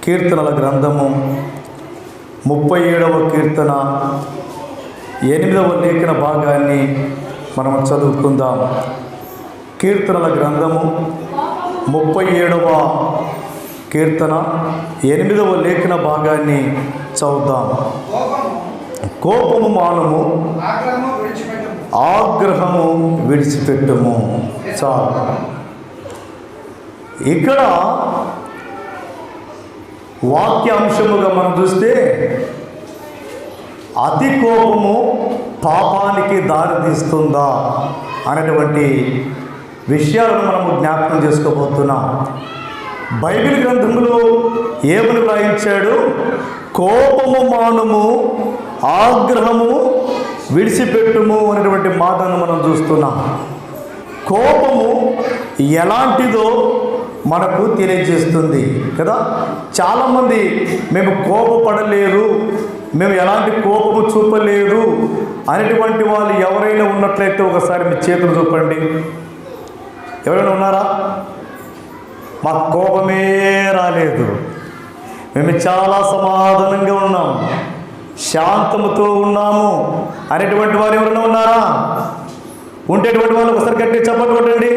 కీర్తనల గ్రంథము 37వ కీర్తన 8వ లేఖన భాగాన్ని మనం చదువుకుందాం. కీర్తనల గ్రంథము 37వ కీర్తన 8వ లేఖన భాగాన్ని చదువుదాం. కోపము మానము, ఆగ్రహము విడిచిపెట్టుము. చాలు. ఇక్కడ వాక్యాంశముగా మనం చూస్తే అతి కోపము పాపానికి దారితీస్తుందా అనేటువంటి విషయాలను మనము జ్ఞాపకం చేసుకోబోతున్నాం. బైబిల్ గ్రంథంలో ఏమని వ్రాయించాడు? కోపము మానము, ఆగ్రహము విడిచిపెట్టుము అనేటువంటి మాటను మనం చూస్తున్నాం. కోపము ఎలాంటిదో మనకు తెలియజేస్తుంది కదా. చాలామంది మేము కోపపడలేదు, మేము ఎలాంటి కోపము చూపలేదు అనేటువంటి వాళ్ళు ఎవరైనా ఉన్నట్లయితే ఒకసారి మీ చేతులు చూపండి. ఎవరైనా ఉన్నారా? మాకు కోపమే రాలేదు, మేము చాలా సమాధానంగా ఉన్నాం, శాంతముతో ఉన్నాము అనేటువంటి వారు ఎవరైనా ఉన్నారా? ఉండేటువంటి వాళ్ళు ఒకసారి గట్టి చప్పట్లు కొట్టండి.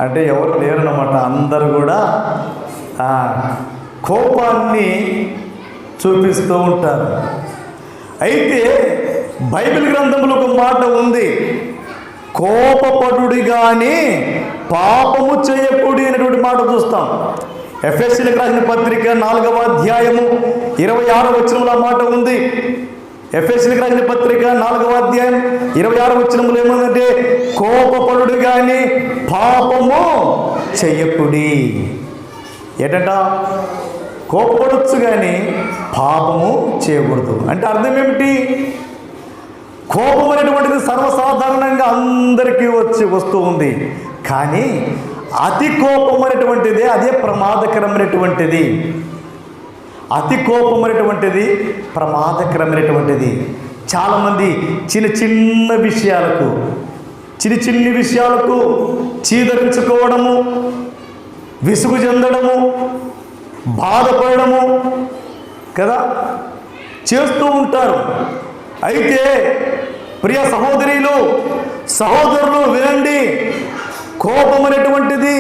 అంటే ఎవరు లేరన్నమాట. అందరూ కూడా కోపాన్ని చూపిస్తూ ఉంటారు. అయితే బైబిల్ గ్రంథంలో ఒక మాట ఉంది, కోపపడుడి కానీ పాపము చేయకూడదు అనేటువంటి మాట చూస్తాం. ఎఫెసీయులకు రాసిన పత్రిక 4వ అధ్యాయము 26వ వచనంలో మాట ఉంది. ఎఫెసీయులకు రాసిన పత్రిక 4వ అధ్యాయం 26వ వచనంలో ఏముందంటే, కోపపడుడు కానీ పాపము చెయ్యకుడి. ఏంటంట? కోపపడొచ్చు కానీ పాపము చేయకూడదు. అంటే అర్థం ఏమిటి? కోపం అనేటువంటిది సర్వసాధారణంగా అందరికీ వస్తూ ఉంది. కానీ అతి కోపం అనేటువంటిది అదే ప్రమాదకరమైనటువంటిది. అతి కోపం అనేటువంటిది ప్రమాదకరమైనటువంటిది. చాలామంది చిన్న విషయాలకు చీదరించుకోవడము, విసుగు చెందడము, బాధపడము కదా చేస్తూ ఉంటారు. అయితే ప్రియ సహోదరులు వినండి, కోపం అనేటువంటిది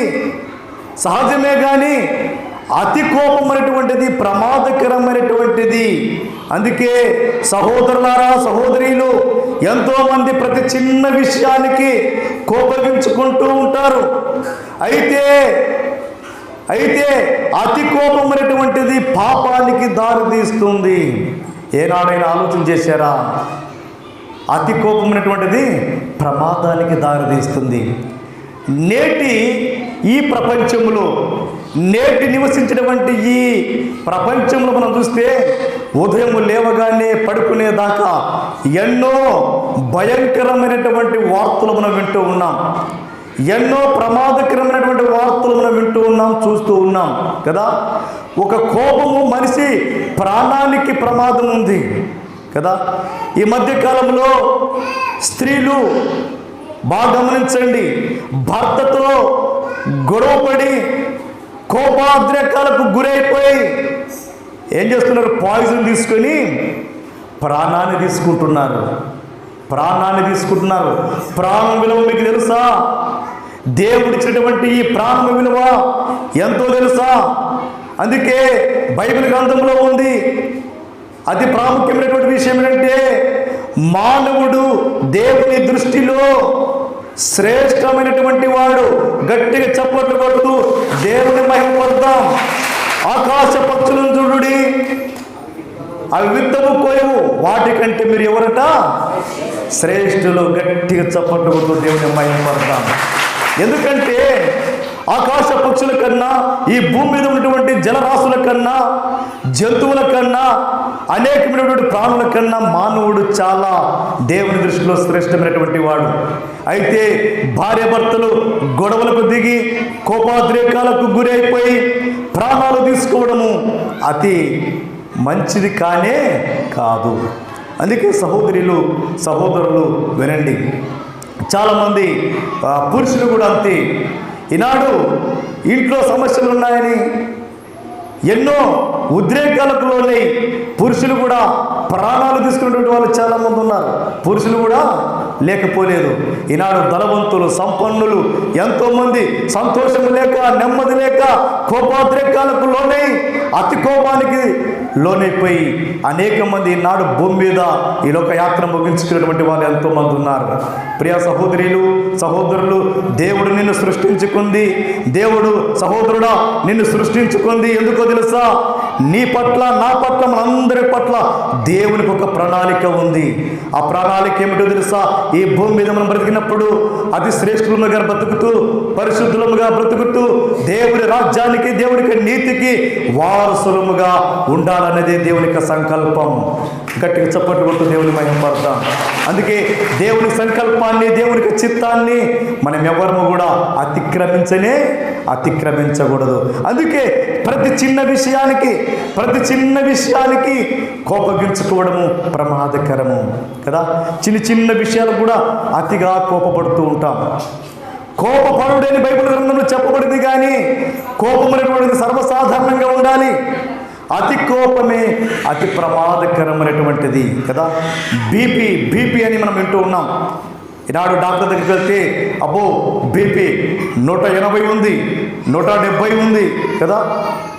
సహజమే కానీ అతి కోపం అనేటువంటిది ప్రమాదకరమైనటువంటిది. అందుకే సహోదరులారా, సహోదరీలు, ఎంతోమంది ప్రతి చిన్న విషయానికి కోపగించుకుంటూ ఉంటారు. అయితే అతి కోపం అనేటువంటిది పాపానికి దారితీస్తుంది. ఏనాడైనా ఆలోచన చేశారా? అతి కోపం అనేటువంటిది ప్రమాదానికి దారితీస్తుంది. నేటి ఈ ప్రపంచంలో, నేటి నివసించినటువంటి ఈ ప్రపంచంలో మనం చూస్తే ఉదయం లేవగానే పడుకునేదాకా ఎన్నో భయంకరమైనటువంటి వార్తలు మనం వింటూ ఉన్నాం. ఎన్నో ప్రమాదకరమైనటువంటి వార్తలు మనం వింటూ ఉన్నాం, చూస్తూ ఉన్నాం కదా. ఒక కోపము మనిషి ప్రాణానికి ప్రమాదం ఉంది కదా. ఈ మధ్యకాలంలో స్త్రీలు బాగా గమనించండి, భర్తతో గొడవపడి కోపాద్రేకాలకు గురైపోయి ఏం చేస్తున్నారు? పాయిజన్ తీసుకొని ప్రాణాన్ని తీసుకుంటున్నారు. ప్రాణం విలువ మీకు తెలుసా? దేవుడు ఇచ్చినటువంటి ఈ ప్రాణం విలువ ఎంతో తెలుసా? అందుకే బైబిల్ గ్రంథంలో ఉంది, అతి ప్రాముఖ్యమైనటువంటి విషయం ఏంటంటే, మానవుడు దేవుని దృష్టిలో శ్రేష్టమైనటువంటి వాడు. గట్టిగా చప్పట్లు కొడుతూ దేవుని మహిమపడతాం. ఆకాశ పక్షులను చూడుడి, అవి విత్తము కోయవు, వాటికంటే మీరు ఎవరట? శ్రేష్ఠులు. గట్టిగా చప్పట్లు కొడుతూ దేవుని మహిమపడతాం. ఎందుకంటే ఆకాశ పక్షుల కన్నా, ఈ భూమి మీద ఉన్నటువంటి జలరాశుల కన్నా, జంతువుల కన్నా, అనేకమైనటువంటి ప్రాణుల కన్నా మానవుడు చాలా దేవుని దృష్టిలో శ్రేష్టమైనటువంటి వాడు. అయితే భార్యాభర్తలు గొడవలకు దిగి కోపాద్రేకాలకు గురి అయిపోయి ప్రాణాలు తీసుకోవడము అతి మంచిది కానే కాదు. అందుకే సహోదరులు వినండి, చాలామంది పురుషులు కూడా అంతే, ఈనాడు ఇంట్లో సమస్యలు ఉన్నాయని ఎన్నో ఉద్రేకాలకు లోనై పురుషులు కూడా ప్రాణాలు తీసుకునేటువంటి వాళ్ళు చాలామంది ఉన్నారు. పురుషులు కూడా లేకపోలేదు. ఈనాడు ధనవంతులు, సంపన్నులు ఎంతోమంది సంతోషం లేక, నెమ్మది లేక, కోపోద్రేకాలకు లోనై, అతి కోపానికి లోనైపోయి అనేక మంది ఈనాడు భూమి మీద ఈ లోక యాత్ర ముగించుకున్నటువంటి వాళ్ళు ఎంతోమంది ఉన్నారు. ప్రియ సహోదరులు, సహోదరులు, దేవుడు నిన్ను సృష్టించుకుంది, దేవుడు సహోదరుడా నిన్ను సృష్టించుకుంది ఎందుకో తెలుసా? నీ పట్ల, నా పట్ల, మనందరి పట్ల దేవునికి ఒక ప్రణాళిక ఉంది. ఆ ప్రణాళిక ఏమిటో తెలుసా? ఈ భూమి మీద మనం బ్రతికినప్పుడు అతి శ్రేష్ఠులుగా బ్రతుకుతూ, పరిశుద్ధులముగా బ్రతుకుతూ, దేవుని రాజ్యానికి, దేవునికి నీతికి వారసులముగా ఉండాలన్నదే దేవుని యొక్క సంకల్పం. గట్టిగా చప్పట్లు కొట్టు దేవుని మహిమపడతాం. అందుకే దేవుని సంకల్పాన్ని, దేవుని చిత్తాన్ని మనం ఎవరము కూడా అతిక్రమించకూడదు. అందుకే ప్రతి చిన్న విషయానికి కోపగించుకోవడము ప్రమాదకరము కదా. చిన్న విషయాలు కూడా అతిగా కోపపడుతూ ఉంటాం. కోపపడుడని బైబిల్ గ్రంథంలో చెప్పబడింది, కానీ కోపం అనేటువంటిది సర్వసాధారణంగా ఉండాలి. అతి కోపమే అతి ప్రమాదకరమైనటువంటిది కదా. బీపీ అని మనం వింటూ ఉన్నాం. ఈనాడు డాక్టర్ దగ్గరికి వెళ్తే అబ్బో బీపీ 180 ఉంది, 170 ఉంది కదా,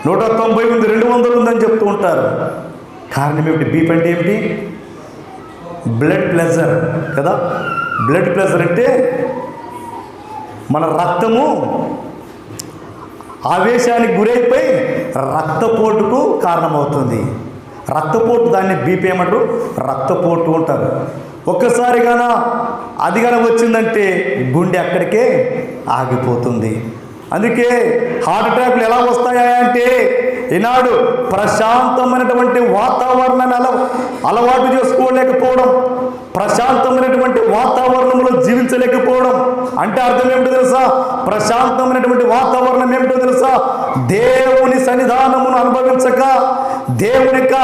190 ఉంది, 200 ఉందని చెప్తూ ఉంటారు. కారణం ఏమిటి? బీపీ అంటే ఏమిటి? బ్లడ్ ప్రెషర్ కదా. బ్లడ్ ప్రెషర్ అంటే మన రక్తము ఆవేశానికి గురైపోయి రక్తపోటుకు కారణమవుతుంది. రక్తపోటు, దాన్ని బీపీ ఏమంటారు? రక్తపోటు ఉంటారు. ఒక్కసారిగానా అదిగానే వచ్చిందంటే గుండె అక్కడికే ఆగిపోతుంది. అందుకే హార్ట్ అటాక్లు ఎలా వస్తాయా అంటే ఈనాడు ప్రశాంతమైనటువంటి వాతావరణాన్ని అలవాటు చేసుకోలేకపోవడం, ప్రశాంతమైనటువంటి వాతావరణంలో జీవించలేకపోవడం. అంటే అర్థం ఏమిటో తెలుసా? ప్రశాంతమైనటువంటి వాతావరణం ఏమిటో తెలుసా? దేవుని సన్నిధానమును అనుభవించక, దేవుని యొక్క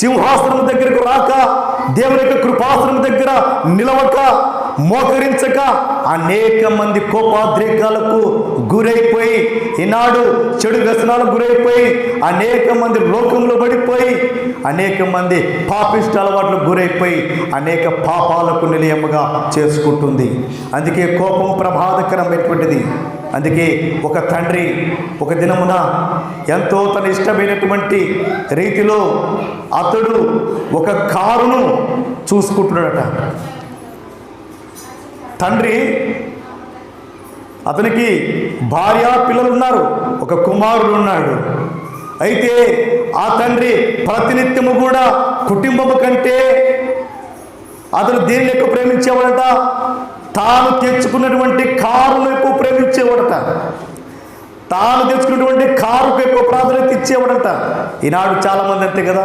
సింహాసనం దగ్గరకు రాక, దేవుని యొక్క కృపాసనం దగ్గర నిలవక, మోకరించక అనేక మంది కోపాద్రేకాలకు గురైపోయి, ఈనాడు చెడు వ్యసనాలకు గురైపోయి, అనేక మంది లోకంలో పడిపోయి, అనేక మంది పాపిష్ట అలవాట్లకు గురైపోయి అనేక పాపాలకు నిలయముగా చేసుకుంటుంది. అందుకే కోపం ప్రమాదకరమైనటువంటిది. అందుకే ఒక తండ్రి ఒక దినమున ఎంతో తన ఇష్టమైనటువంటి రీతిలో అతడు ఒక కారును చూసుకుంటున్నాడట. తండ్రి, అతనికి భార్య, పిల్లలు ఉన్నారు, ఒక కుమారుడు ఉన్నాడు. అయితే ఆ తండ్రి ప్రతినిత్యము కూడా కుటుంబము కంటే అతను దేన్ని ఎక్కువ ప్రేమించేవాడట? తాను తెచ్చుకున్నటువంటి కారును ఎక్కువ ప్రేమించేవాడట. తాను తెచ్చుకున్నటువంటి కారుకు ఎక్కువ ప్రాధాన్యత ఇచ్చేవాడట. ఈనాడు చాలామంది అంతే కదా.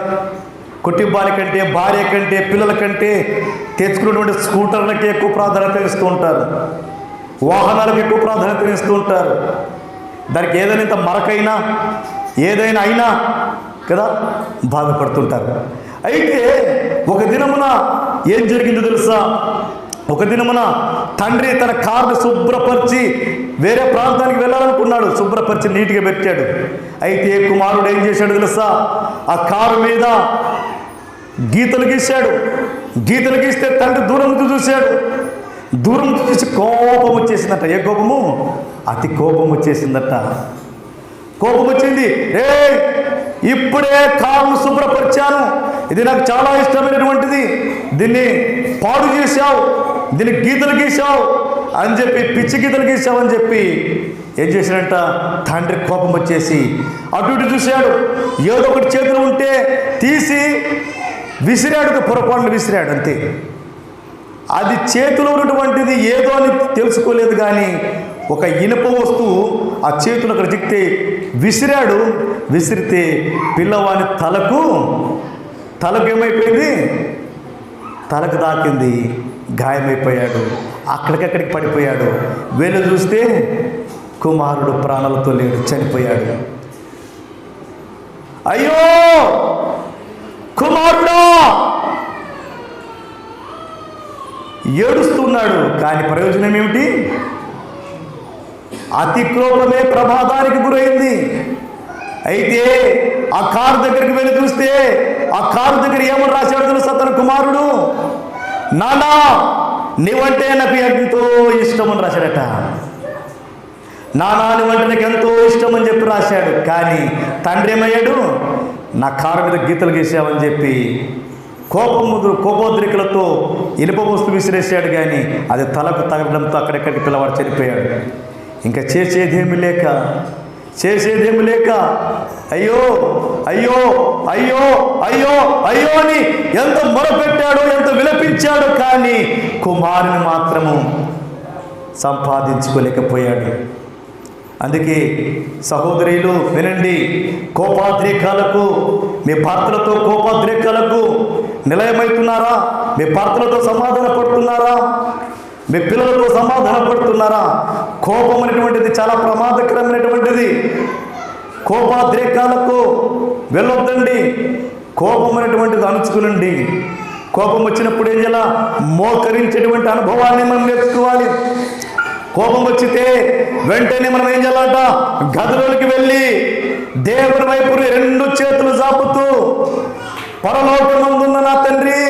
కుటుంబానికంటే, భార్య కంటే, పిల్లల కంటే తెచ్చుకున్నటువంటి స్కూటర్లకి ఎక్కువ ప్రాధాన్యత ఇస్తూ ఉంటారు, వాహనాలకు ఎక్కువ ప్రాధాన్యత ఇస్తూ ఉంటారు. దానికి ఏదైనా ఇంత మరకైనా, ఏదైనా అయినా కదా బాధపడుతుంటారు. అయితే ఒక దినమున ఏం జరిగిందో తెలుసా? ఒక దినమున తండ్రి తన కారును శుభ్రపరిచి వేరే ప్రాంతానికి వెళ్ళాలనుకున్నాడు. శుభ్రపరిచి నీట్గా పెట్టాడు. అయితే కుమారుడు ఏం చేశాడు తెలుసా? ఆ కారు మీద గీతలు గీశాడు. గీతలు గీస్తే తండ్రి దూరం నుంచి చూశాడు. దూరం చూసి కోపం వచ్చేసిందట. ఏ కోపము? అతి కోపం వచ్చేసిందట. కోపం వచ్చింది. ఇప్పుడే కారును శుభ్రపరిచాను, ఇది నాకు చాలా ఇష్టమైనటువంటిది, దీన్ని పాడు చేశావు, దీన్ని గీతలు గీశావు అని చెప్పి, పిచ్చి గీతలు గీశావు అని చెప్పి ఏం చేశాడంట? తండ్రి కోపం వచ్చేసి అటు ఇటు చూశాడు. ఏదో ఒకటి చేతులు ఉంటే తీసి విసిరాడు, పొరపాటును విసిరాడు అంతే. అది చేతిలో ఉన్నటువంటిది ఏదో అని తెలుసుకోలేదు, కానీ ఒక ఇనుప వస్తువు ఆ చేతులు అక్కడ చిక్కితే విసిరాడు. విసిరితే పిల్లవాని తలకు ఏమైపోయింది? తలకు తాకింది, గాయమైపోయాడు, అక్కడికక్కడికి పడిపోయాడు. వీళ్ళు చూస్తే కుమారుడు ప్రాణాలతో లేడు, చనిపోయాడు. అయ్యో కుమారుడా ఏడుస్తున్నాడు. కానీ ప్రయోజనం ఏమిటి? అతి కోపమే ప్రమాదానికి గురైంది. అయితే ఆ కారు దగ్గరికి వెళ్ళి చూస్తే ఆ కారు దగ్గర ఏమని రాశాడు తెలుసా తన కుమారుడు? నానా, నీవంటే నాకు ఎంతో ఇష్టం అని రాశాడట. నానా, నువ్వంటే నాకు ఎంతో ఇష్టం అని చెప్పి రాశాడు. కానీ తండ్రి ఏమయ్యాడు? నా కారు మీద గీతలు గీసావని చెప్పి కోపోద్రికలతో ఇనుప వస్తువు విసిరేసాడు. కానీ అది తలకు తగలడంతో అక్కడెక్కడికి పిల్లవాడు చనిపోయాడు. ఇంకా చేసేదేమి లేక అయ్యో అయ్యో అయ్యో అయ్యో అయ్యో అని ఎంత మొరపెట్టాడో, ఎంత విలపించాడో, కానీ కుమారుని మాత్రము సంపాదించుకోలేకపోయాడు. అందుకే సహోదరులు వినండి, కోపాద్రేకాలకు, మీ భర్తలతో కోపాద్రేకాలకు నిలయమవుతున్నారా? మీ భర్తలతో సమాధాన పడుతున్నారా? మీ పిల్లలతో సమాధాన పడుతున్నారా? కోపం అనేటువంటిది చాలా ప్రమాదకరమైనటువంటిది. కోపాద్రేకాలకు వెళ్ళొద్దండి. కోపం అనేటువంటిది అణుచుకునండి. కోపం వచ్చినప్పుడు ఏం చేయాలి? మోకరించేటువంటి అనుభవాన్ని మనం నేర్చుకోవాలి. కోపం వచ్చితే వెంటనే మనం ఏం చేయాలంట? గదిలోకి వెళ్ళి దేవుని వైపు రెండు చేతులు చాపుతూ, పరలోకమందున్న నా తండ్రి,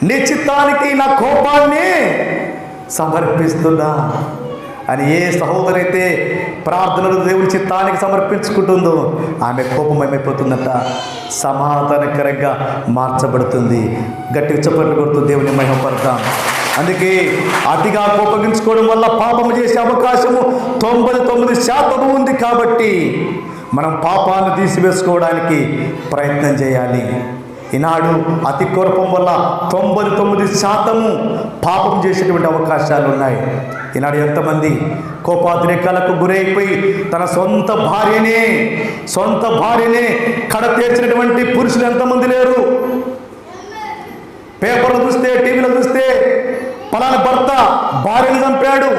నీ చిత్తానికి నా కోపాన్ని సమర్పిస్తున్నా అని ఏ సహోదరైతే ప్రార్థనలు దేవుని చిత్తానికి సమర్పించుకుంటుందో ఆమె కోపం ఏమైపోతుందంట? సమాధానకరంగా మార్చబడుతుంది. గట్టిగా చప్పట్లు కొడుతూ దేవుని మహిమపడతాం. అందుకే అతిగా కోపగించుకోవడం వల్ల పాపము చేసే అవకాశము 99% ఉంది. కాబట్టి మనం పాపాన్ని తీసివేసుకోవడానికి ప్రయత్నం చేయాలి. ఈనాడు అతి కోపం వల్ల 99% పాపం చేసేటువంటి అవకాశాలు ఉన్నాయి. ఈనాడు ఎంతమంది కోపాద్రేకాలకు గురైపోయి తన సొంత భార్యనే కడతీర్చినటువంటి పురుషులు ఎంతమంది లేరు? పేపర్లు చూస్తే, టీవీలో చూస్తే పలానా భర్త భార్యను చంపాడు,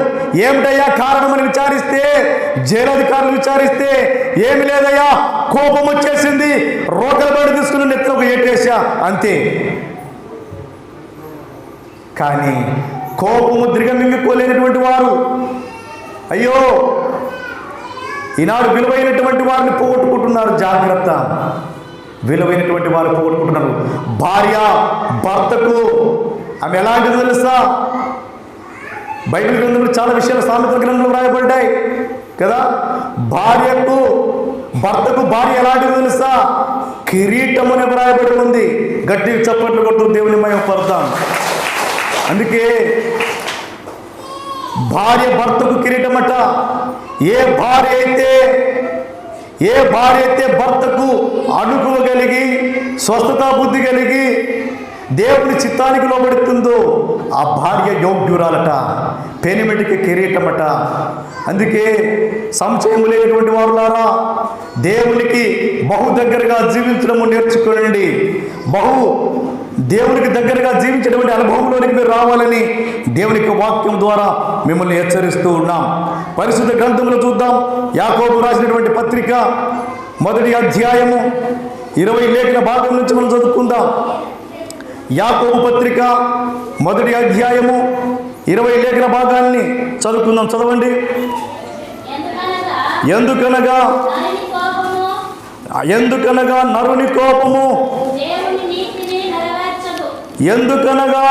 ఏమిటయ్యా కారణం అని విచారిస్తే, జైలధికారులు విచారిస్తే, ఏమి లేదయ్యా కోపం వచ్చేసింది, రోకల బడి తీసుకుని నెత్తుకు ఏటేసా, అంతే. కానీ కోపము దిగమింగిపోలేనటువంటి వారు, అయ్యో ఈనాడు విలువైనటువంటి వారిని పోగొట్టుకుంటున్నారు. జాగ్రత్త, విలువైనటువంటి వారు పోగొట్టుకుంటున్నారు. భార్య భర్తకు ఆమె ఎలాంటిది తెలుసా? బైబిల్ గ్రంథంలో చాలా విషయాలు సామెతల గ్రంథంలో రాయబడ్డాయి కదా. భర్తకు భార్య ఎలాంటిది తెలుసా? కిరీటం అని రాయబడి ఉంది. గట్టి చప్పట్లు కొట్టు దేవుని మహిమపడతాం. అందుకే భార్య భర్తకు కిరీటమట. ఏ భార్య అయితే భర్తకు అనుకువగలిగి, స్వస్థతా బుద్ధి కలిగి దేవుని చిత్తానికి లోబడుతుందో ఆ భార్య యోగ్యురాలట, పెనిమిటికి కిరీటమట. అందుకే సంశయం లేనటువంటి వారులారా, దేవునికి బహు దగ్గరగా జీవించడము నేర్చుకోనండి. దేవునికి దగ్గరగా జీవించేటువంటి అనుభవంలోనికి మీరు రావాలని దేవునికి వాక్యం ద్వారా మిమ్మల్ని హెచ్చరిస్తూ ఉన్నాం. పరిశుద్ధ గ్రంథంలో చూద్దాం. యాకోబు రాసినటువంటి పత్రిక 1వ అధ్యాయము 20 లేఖన భాగం నుంచి మనం చదువుకుందాం. యాకోబు పత్రిక 1వ అధ్యాయము 20 లేఖన భాగాన్ని చదువుకుందాం. చదవండి. ఎందుకనగా నరుని కోపము ఎందుకనగా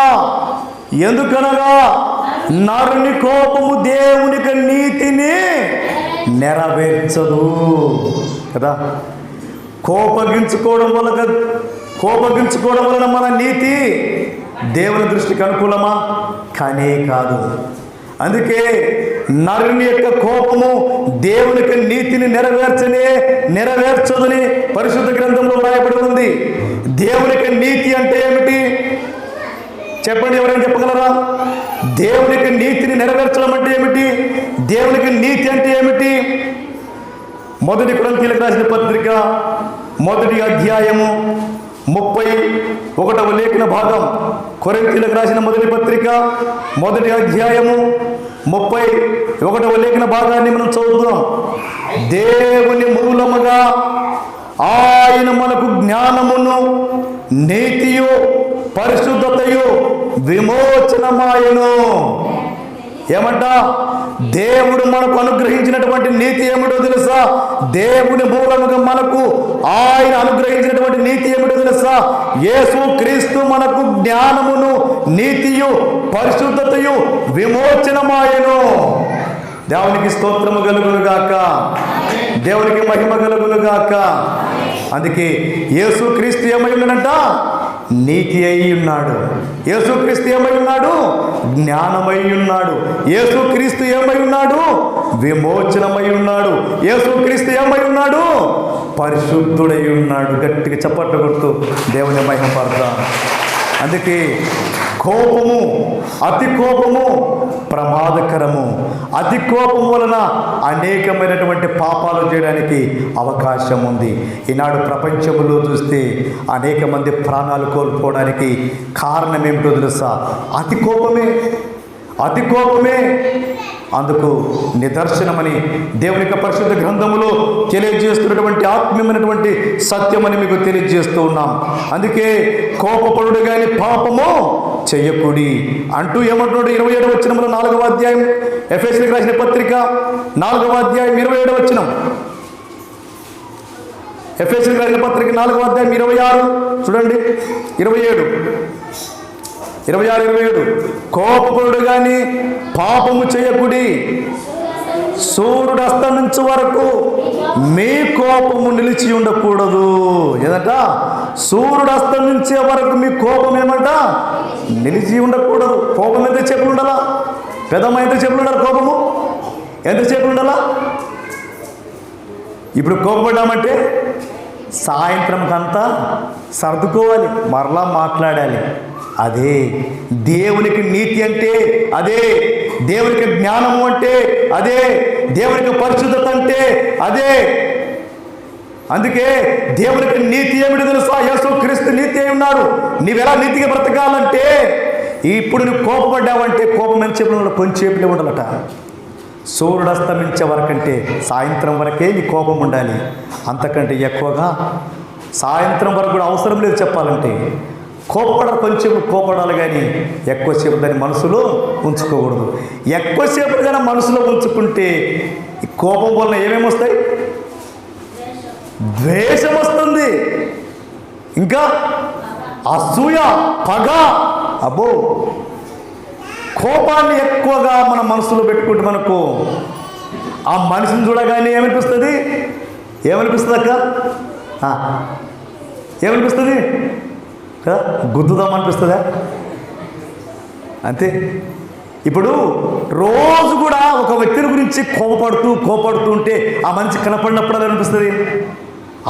నరుని కోపము దేవునికి నీతిని నెరవేర్చదు కదా. కోపగించుకోవడం వలన మన నీతి దేవుని దృష్టికి అనుకూలమా? కానే కాదు. అందుకే నరుని యొక్క కోపము దేవునికి నీతిని నెరవేర్చదని పరిశుద్ధ గ్రంథంలో రాయబడి ఉంది. దేవునికి నీతి అంటే ఏమిటి చెప్పండి, ఎవరైనా చెప్పగలరా? దేవునికి నీతిని నెరవేర్చడం అంటే ఏమిటి? దేవునికి నీతి అంటే ఏమిటి? 1 కొరింథీయులకు రాసిన పత్రిక 1వ అధ్యాయము 31వ లేఖన భాగం. కొరింథీయులకు రాసిన మొదటి పత్రిక 1వ అధ్యాయము 31వ లేఖన భాగాన్ని మనం చదువుదాం. దేవుని మూలముగా ఆయన మనకు జ్ఞానమును, నీతియు, పరిశుద్ధతయు, విమోచనమాయను. ఏమంట? దేవుడు మనకు అనుగ్రహించినటువంటి నీతి ఏమిటో తెలుసా? దేవుని మూలముగా మనకు ఆయన అనుగ్రహించినటువంటి నీతి ఏమిటో తెలుసా? యేసు క్రీస్తు మనకు జ్ఞానమును, నీతియు, పరిశుద్ధతయు, విమోచనమాయను. దేవునికి స్తోత్రము కలుగును గాక, దేవునికి మహిమ కలుగును గాక. అందుకే యేసు క్రీస్తు ఏమై ఉన్నాడంట? నీతి అయి ఉన్నాడు. యేసుక్రీస్తు ఏమై ఉన్నాడు? జ్ఞానమై ఉన్నాడు. యేసుక్రీస్తు ఏమై ఉన్నాడు? విమోచనమై ఉన్నాడు. యేసుక్రీస్తు ఏమై ఉన్నాడు? పరిశుద్ధుడై ఉన్నాడు. గట్టిగా చప్పట్లు కొడుతూ దేవుని మహిమపడదాం. అందుకే కోపము, అతి కోపము ప్రమాదకరము. అతి కోపం వలన అనేకమైనటువంటి పాపాలు చేయడానికి అవకాశం ఉంది. ఈనాడు ప్రపంచంలో చూస్తే అనేక మంది ప్రాణాలు కోల్పోవడానికి కారణం ఏమిటో తెలుసా? అతి కోపమే. అతి కోపమే అందుకు నిదర్శనమని దేవుని యొక్క పరిశుద్ధ గ్రంథములో తెలియజేస్తున్నటువంటి ఆత్మీయమైనటువంటి సత్యమని మీకు తెలియజేస్తూ ఉన్నాం. అందుకే కోపపడుడు కానీ పాపము చెయ్యకుడి అంటూ ఏమంటున్నాడు? 27వ వచనంలో 4వ అధ్యాయం, ఎఫెసీయులకు రాసిన పత్రిక 4వ అధ్యాయం 27వ వచనం. ఎఫెసీయులకు రాసిన పత్రిక 4వ అధ్యాయం 26 చూడండి, 27, 27. కోపపడుడు కానీ పాపము చేయకుడి, సూర్యుడు అస్తమించు వరకు మీ కోపము నిలిచి ఉండకూడదు. ఏదంట? సూర్యుడు అస్తమించే వరకు మీ కోపం ఏమంట? నిలిచి ఉండకూడదు. కోపం ఎంతసేపు ఉండాలా? పెదమ్మ ఎంతసేపు ఉండాలి? కోపము ఎంతసేపు ఉండాలా? ఇప్పుడు కోపపడ్డామంటే సాయంత్రంకంతా సర్దుకోవాలి, మరలా మాట్లాడాలి. అదే దేవునికి నీతి అంటే, అదే దేవునికి జ్ఞానము అంటే, అదే దేవునికి పరిశుద్ధత అంటే, అదే. అందుకే దేవునికి నీతి ఏమిటి తెలుసా? యేసుక్రీస్తు నీతి అయి ఉన్నాడు. నీవెలా నీతిగా బ్రతకాలంటే, ఇప్పుడు నువ్వు కోపపడ్డావంటే కోపం ఎంతసేపు ఉండాలి? కొంచెంసేపులే ఉండాలట. సూర్యుడు అస్తమించే వరకంటే సాయంత్రం వరకే నీ కోపం ఉండాలి. అంతకంటే ఎక్కువగా సాయంత్రం వరకు కూడా అవసరం లేదు చెప్పాలంటే. కొంచెం కోపడాలి కానీ ఎక్కువసేపు దాన్ని మనసులో ఉంచుకోకూడదు. ఎక్కువసేపు కానీ మనసులో ఉంచుకుంటే ఈ కోపం వలన ఏమేమి వస్తాయి? ద్వేషం వస్తుంది, ఇంకా అసూయ, పగ. అబ్బో, కోపాన్ని ఎక్కువగా మన మనసులో పెట్టుకుంటే మనకు ఆ మనిషిని చూడగానే ఏమనిపిస్తుంది? ఏమనిపిస్తుంది అక్క? ఏమనిపిస్తుంది? గుద్దుదాం అనిపిస్తుందా? అంతే. ఇప్పుడు రోజు కూడా ఒక వ్యక్తిని గురించి కోపడుతూ ఉంటే ఆ మనిషి కనపడినప్పుడు అది అనిపిస్తుంది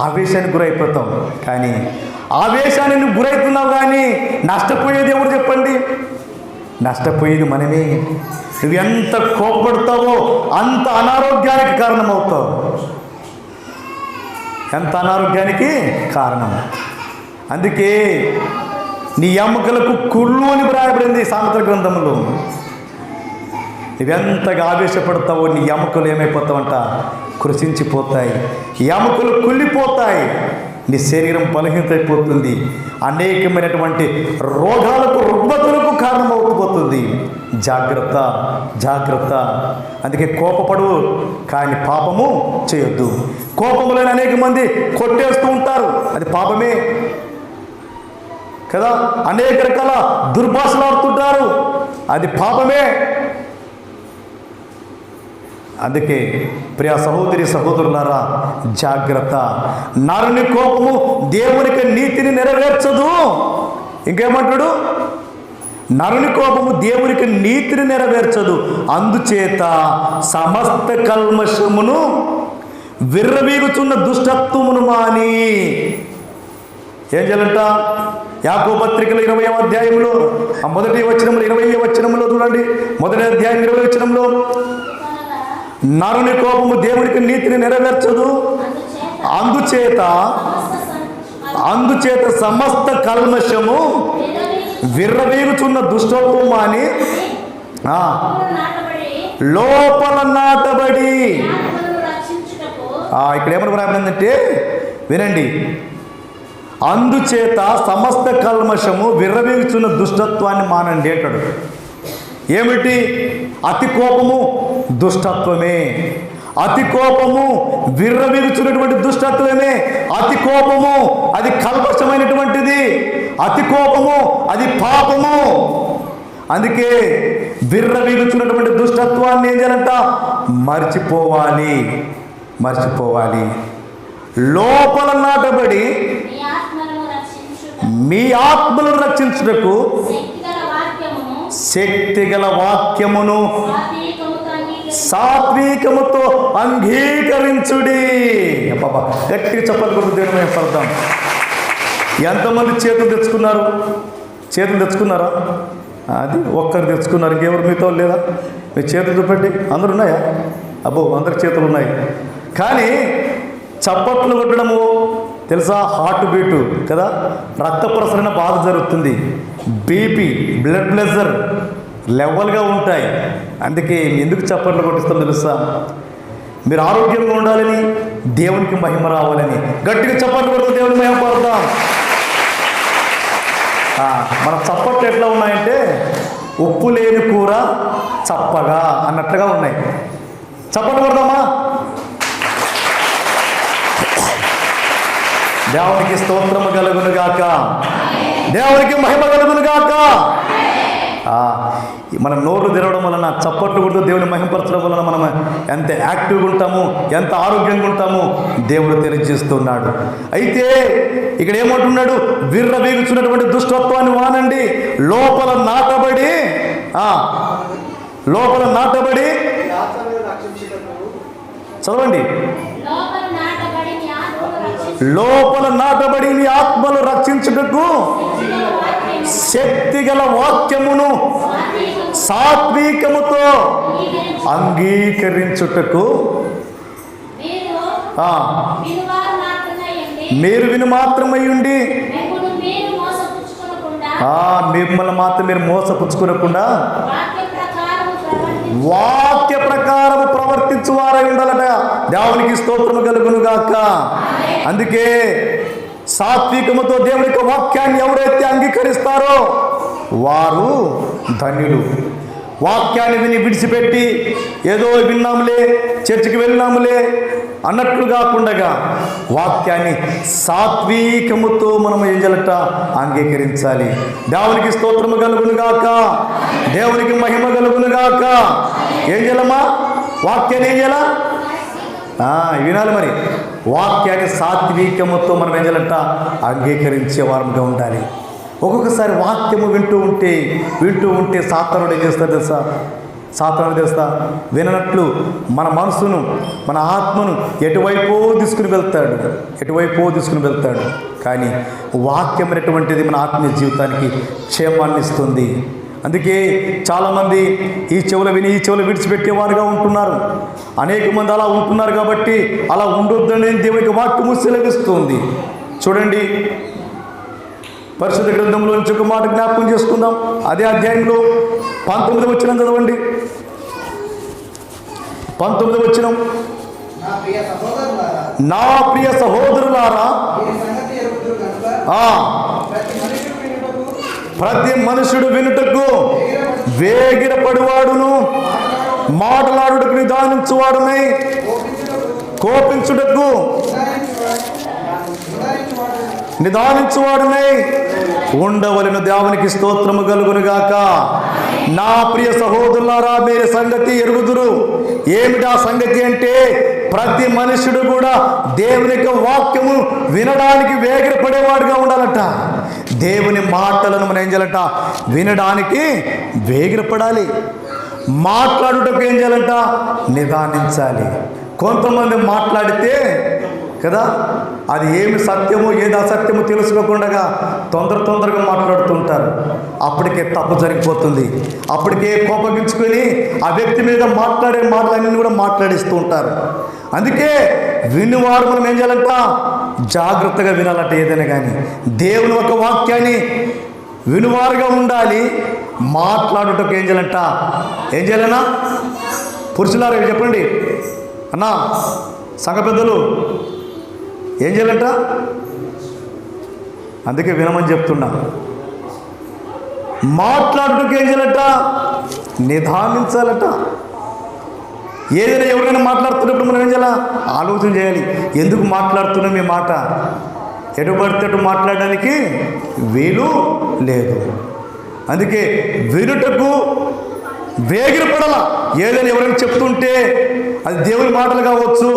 ఆవేశానికి గురైపోతాం. కానీ ఆవేశాన్ని నువ్వు గురవుతున్నావు కానీ నష్టపోయేది ఎవరు చెప్పండి? నష్టపోయేది మనమే. నువ్వు ఎంత కోపపడతావో అంత అనారోగ్యానికి కారణమవుతావు. ఎంత అనారోగ్యానికి కారణం. అందుకే నీ ఎముకలకు కుళ్ళు అని వ్రాయబడింది సామెతల గ్రంథంలో. నువ్వెంతగా ఆవేశపడతావో నీ ఎముకలు ఏమైపోతావంట? కృషించిపోతాయి, ఎముకలు కుళ్ళిపోతాయి, నీ శరీరం బలహీనతైపోతుంది, అనేకమైనటువంటి రోగాలకు, రుగ్మతులకు కారణమవుతుంది. జాగ్రత్త, జాగ్రత్త. అందుకే కోపపడు కానీ పాపము చేయొద్దు. కోపములైన అనేక మంది కొట్టేస్తూ ఉంటారు, అది పాపమే కదా. అనేక రకాల దుర్భాషలు ఆడుతుంటారు, అది పాపమే. అందుకే ప్రియ సహోదరి సహోదరులారా, జాగ్రత్త. నరుని కోపము దేవునికి నీతిని నెరవేర్చదు. ఇంకేమంటాడు? నరుని కోపము దేవునికి నీతిని నెరవేర్చదు. అందుచేత సమస్త కల్మషమును, విర్రవీగుచున్న దుష్టత్వమును మాని. ఏం చేయాలంట? యాకోబు పత్రికలో 20వ అధ్యాయంలో మొదటి వచనంలో 20వ వచనంలో చూడండి. మొదటి అధ్యాయం 20వ వచనంలో, నరుని కోపము దేవునికి నీతిని నెరవేర్చదు. అందుచేత సమస్త కల్మషము, విర్రవీగుచున్న దుష్టత్వము అని లోపల నాటబడి. ఇక్కడ ఏమని రాబడిందంటే వినండి. అందుచేత సమస్త కల్మషము, విర్రవీగుచున్న దుష్టత్వాన్ని మానండి అంటాడు. ఏమిటి? అతి కోపము దుష్టత్వమే. అతి కోపము విర్రవీగుచున్నటువంటి దుష్టత్వమే. అతి కోపము అది కల్మషమైనటువంటిది. అతి కోపము అది పాపము. అందుకే విర్రవీగుచున్నటువంటి దుష్టత్వాన్ని ఏం చేయాలంట? మర్చిపోవాలి. లోపల నాటబడి మీ ఆత్మలను రక్షించుటకు శక్తిగల వాక్యమును సాత్వికముతో అంగీకరించుడి. అబ్బా, గట్టిగా చెప్పాలి కొద్ది దేవుని మేము పడతాం. ఎంతమంది చేతులు తెచ్చుకున్నారా? అది ఒక్కరు తెచ్చుకున్నారు, ఇంకెవరు మీతో లేదా? మీ చేతులు చూపెట్టి. అందరు ఉన్నాయా? అబ్బో, అందరికి చేతులు ఉన్నాయి. కానీ చప్పట్లు కొట్టడము తెలుసా? హార్ట్ బీటు కదా, రక్త ప్రసరణ బాగా జరుగుతుంది, బీపీ బ్లడ్ ప్రెషర్ లెవెల్గా ఉంటాయి. అందుకే ఎందుకు చప్పట్లు కొట్టిస్తాం తెలుసా? మీరు ఆరోగ్యంగా ఉండాలని, దేవునికి మహిమ రావాలని. గట్టిగా చప్పట్లు కొడుతూ దేవుని మహిమ పడతాం. మన చప్పట్లు ఎట్లా ఉన్నాయంటే ఉప్పు లేని కూర చప్పగా అన్నట్లుగా ఉన్నాయి. చప్పట్లు కొడదామా? దేవునికి స్తోత్రము కలుగును గాక, దేవునికి మహిమ కలుగును గాక. మన నోరు తెరవడం వలన, చప్పట్లు కొడుతూ దేవుని మహిమపరచడం వలన మనం ఎంత యాక్టివ్గా ఉంటాము, ఎంత ఆరోగ్యంగా ఉంటాము దేవుడు తెలియజేస్తున్నాడు. అయితే ఇక్కడ ఏమంటున్నాడు? విర్రవీగుచున్నటువంటి దుష్టత్వాన్ని వానండి, లోపల నాటబడి చదవండి. లోపల నాటబడి నీ ఆత్మలు రక్షించుటకు శక్తిగల వాక్యమును సాత్వికముతో అంగీకరించుటకు మీరు విను మాత్రమై ఉండి మిమ్మల్ని మాత్రం మీరు మోసపుచ్చుకోకుండా వాక్య ప్రకారం ప్రవర్తించువారై ఉండాలట. దేవునికి స్తోత్రము కలుగును గాక. అందుకే సాత్వికముతో దేవుని యొక్క వాక్యాన్ని ఎవరైతే అంగీకరిస్తారో వారు ధన్యులు. వాక్యాన్ని విని విడిచిపెట్టి ఏదో విన్నాములే, చర్చికి వెళ్ళినాములే అన్నట్లు కాకుండా వాక్యాన్ని సాత్వికముతో మనం ఏం చేయాలట? అంగీకరించాలి. దేవునికి స్తోత్రము కలుగును గాక, దేవునికి మహిమ కలుగును గాక. ఏం చేయాలమ్మా? వాక్యాన్ని ఏం చేయాలా? వినాలి. మరి వాక్యాన్ని సాత్వికముతో మనం ఏం చేయాలంట? అంగీకరించే వారంగా ఉండాలి. ఒక్కొక్కసారి వాక్యము వింటూ ఉంటే సాతానుడు ఏం చేస్తాడు తెలుసా? సాతానుడు తెలుసా? వినట్లు మన మనసును, మన ఆత్మను ఎటువైపో తీసుకుని వెళ్తాడు. కానీ వాక్యం అనేటువంటిది మన ఆత్మీయ జీవితానికి క్షేమాన్ని ఇస్తుంది. అందుకే చాలామంది ఈ చెవులు విని ఈ చెవులు విడిచిపెట్టేవారుగా ఉంటున్నారు. అనేక మంది అలా ఉంటున్నారు. కాబట్టి అలా ఉండొద్దని దేవునికి వాక్యము సెలవిస్తుంది. చూడండి, పరిశుద్ధ గ్రంథంలో నుంచి ఒక మాట జ్ఞాపకం చేసుకుందాం. అదే అధ్యాయంలో 19వ వచనం చదవండి. 19వ వచనం. నా ప్రియ సహోదరులారా, ప్రతి మనుషుడు వినుటకు వేగిరపడివాడును, మాటలాడుటకు నిదానించువాడునై, కోపించుటకు నిదానించువాడునై ఉండవలెను. దేవునికి స్తోత్రము కలుగును గాక. నా ప్రియ సహోదరులారా, మీరు సంగతి ఎరుగుదురు. ఏమిటా సంగతి అంటే ప్రతి మనుషుడు కూడా దేవుని యొక్క వాక్యము వినడానికి వేగిరపడేవాడుగా ఉండాలట. దేవుని మాటలను మనం ఏం చేయాలట? వినడానికి వేగిరపడాలి. మాట్లాడుటకు ఏం చేయాలంట? నిదానించాలి. కొంతమంది మాట్లాడితే కదా, అది ఏమి సత్యమో ఏది అసత్యమో తెలుసుకోకుండా తొందరగా మాట్లాడుతుంటారు. అప్పటికే తప్పు జరిగిపోతుంది. అప్పటికే కోపగించుకొని ఆ వ్యక్తి మీద మాట్లాడే మాటలన్నీ కూడా మాట్లాడిస్తూ ఉంటారు. అందుకే వినువారు మనం ఏం చేయాలంట? జాగ్రత్తగా వినాలంట. ఏదైనా కానీ దేవుని ఒక వాక్యాన్ని వినువారుగా ఉండాలి. మాట్లాడుటకు ఏం చేయాలంట? ఏం చేయాలన్నా? పురుషులారా చెప్పండి అన్నా, సంఘ పెద్దలు ఏం చేయాలంట? అందుకే వినమని చెప్తున్నా. మాట్లాడుటకు ఏం చేయాలంట? నిదానించాలట. ఏదైనా ఎవరైనా మాట్లాడుతున్నప్పుడు మనం ఏం చేయాలి? ఆలోచన చేయాలి. ఎందుకు మాట్లాడుతున్నాం ఈ మాట? ఎటు పడితే అటు మాట్లాడడానికి వీలు లేదు. అందుకే వినుటకు వేగిరపడాల. ఏదైనా ఎవరైనా చెప్తుంటే అది దేవుని మాటలు కావచ్చు,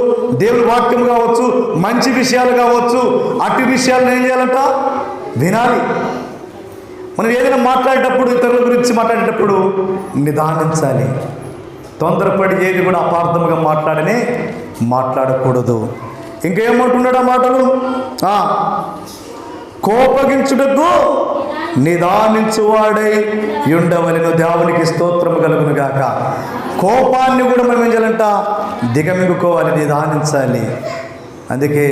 దేవుని వాక్యం కావచ్చు, మంచి విషయాలు కావచ్చు, అటు విషయాలను ఏం చేయాలంట? వినాలి. మనం ఏదైనా మాట్లాడేటప్పుడు, ఇతరుల గురించి మాట్లాడేటప్పుడు నిదానించాలి. తొందరపడి ఏది కూడా అపార్థముగా మాట్లాడకూడదు. ఇంకేమంటున్నాడు ఆ మాటలు? కోపగించుటకు నిదానించువాడై ఉండవలెను, దేవునికి స్తోత్రము కలుగును గాక. కోపాన్ని కూడా మనం ఏం చేయాలంట? దిగమింగుకోవాలి, నిదానించాలి. అందుకే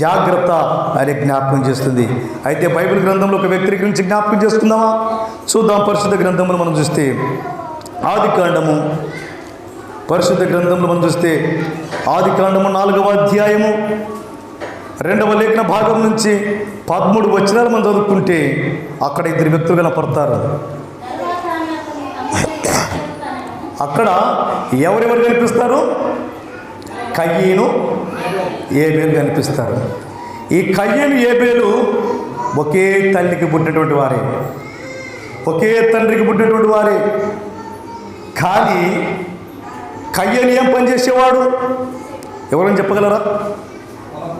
జాగ్రత్త అని జ్ఞాపకం చేస్తుంది. అయితే బైబిల్ గ్రంథంలో ఒక వ్యక్తి గురించి జ్ఞాపకం చేసుకుందామా? చూద్దాం. పరిశుద్ధ గ్రంథంలో మనం చూస్తే పరిశుద్ధ గ్రంథంలో మనం చూస్తే ఆదికాండము 4వ అధ్యాయము 2వ లేఖన భాగం నుంచి 13 వచనాలు మనం చదువుకుంటే అక్కడ ఇద్దరు వ్యక్తులు కనపడతారు. అక్కడ ఎవరెవరు కనిపిస్తారు? కయ్యను, ఏబేలు కనిపిస్తారు. ఈ కయ్యను, ఏబేలు ఒకే తల్లికి పుట్టినటువంటి వారే, ఒకే తండ్రికి పుట్టినటువంటి వారే. కానీ కయ్యను ఏం పని చేసేవాడు? ఎవరైనా చెప్పగలరా?